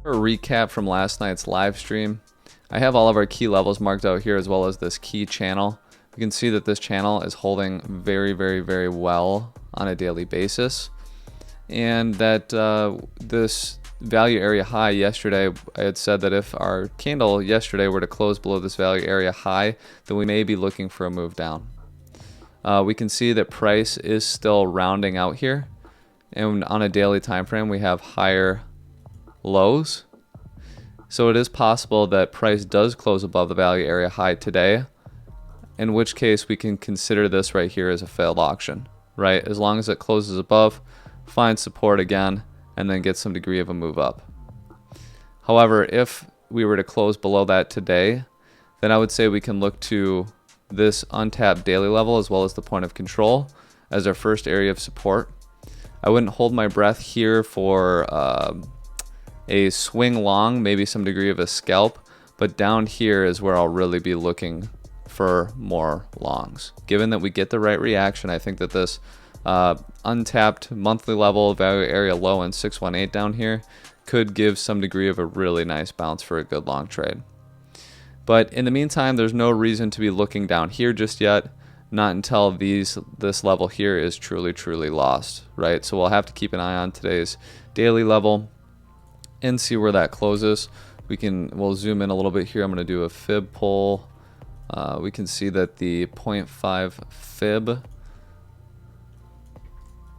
For a recap from last night's live stream, I have all of our key levels marked out here as well as this key channel. You can see that this channel is holding very, very, very well on a daily basis, and that this value area high yesterday, I had said that if our candle yesterday were to close below this value area high, then we may be looking for a move down. We can see that price is still rounding out here, and on a daily time frame we have higher lows. So it is possible that price does close above the value area high today, in which case we can consider this right here as a failed auction, right? As long as it closes above, find support again, and then get some degree of a move up. However, if we were to close below that today, then I would say we can look to this untapped daily level as well as the point of control as our first area of support. I wouldn't hold my breath here for a swing long, maybe some degree of a scalp, but down here is where I'll really be looking for more longs. Given that we get the right reaction, I think that this untapped monthly level value area low in 618 down here could give some degree of a really nice bounce for a good long trade. But in the meantime, there's no reason to be looking down here just yet, not until this level here is truly lost, right? So we'll have to keep an eye on today's daily level and see where that closes. We'll zoom in a little bit here. I'm going to do a fib pull. We can see that the 0.5 fib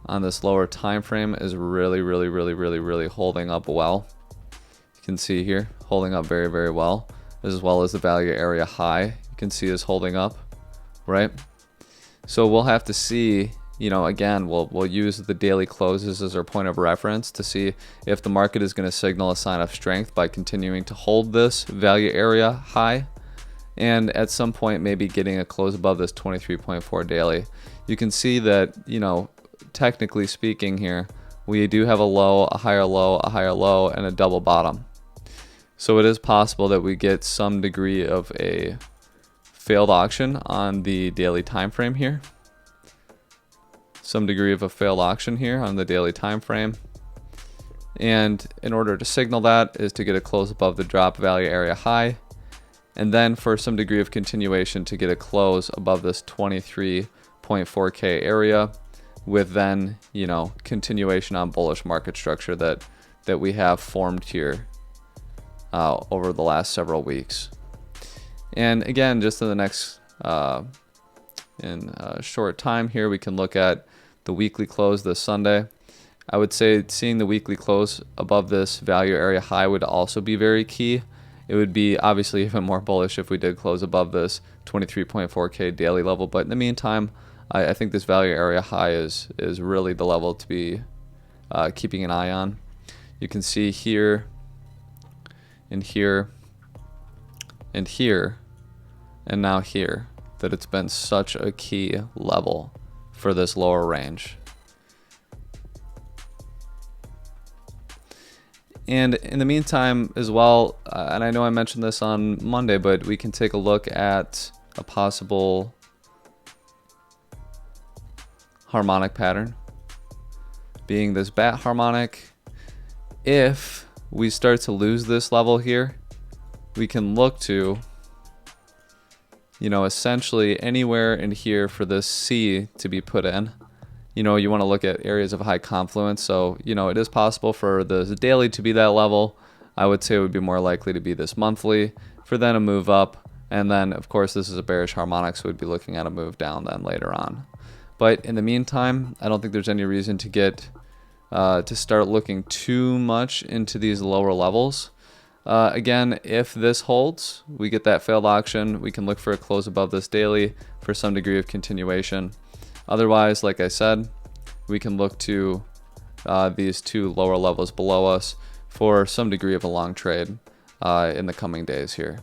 on this lower time frame is really holding up well. You can see here holding up very well, as well as the value area high you can see is holding up, right? So we'll have to see, again, we'll use the daily closes as our point of reference to see if the market is going to signal a sign of strength by continuing to hold this value area high, and at some point maybe getting a close above this 23.4 daily. You can see that, technically speaking here, we do have a low, a higher low, and a double bottom. So it is possible that we get some degree of a failed auction on the daily time frame here. Some degree of a failed auction here on the daily time frame. And in order to signal that is to get a close above the drop value area high, and then for some degree of continuation to get a close above this 23.4K area, with then, continuation on bullish market structure that we have formed here over the last several weeks. And again, just in the next short time here, we can look at the weekly close this Sunday. I would say seeing the weekly close above this value area high would also be very key. It would be obviously even more bullish if we did close above this 23.4K daily level, but in the meantime, I think this value area high is really the level to be keeping an eye on. You can see here and here and here and now here that it's been such a key level for this lower range. And in the meantime as well, and I know I mentioned this on Monday, but we can take a look at a possible harmonic pattern, being this bat harmonic. If we start to lose this level here, we can look to, essentially anywhere in here for this C to be put in. You want to look at areas of high confluence. So, it is possible for the daily to be that level. I would say it would be more likely to be this monthly for then a move up. And then, of course, this is a bearish harmonic, so we'd be looking at a move down then later on. But in the meantime, I don't think there's any reason to get to start looking too much into these lower levels. Again, if this holds, we get that failed auction, we can look for a close above this daily for some degree of continuation. Otherwise, like I said, we can look to these two lower levels below us for some degree of a long trade in the coming days here.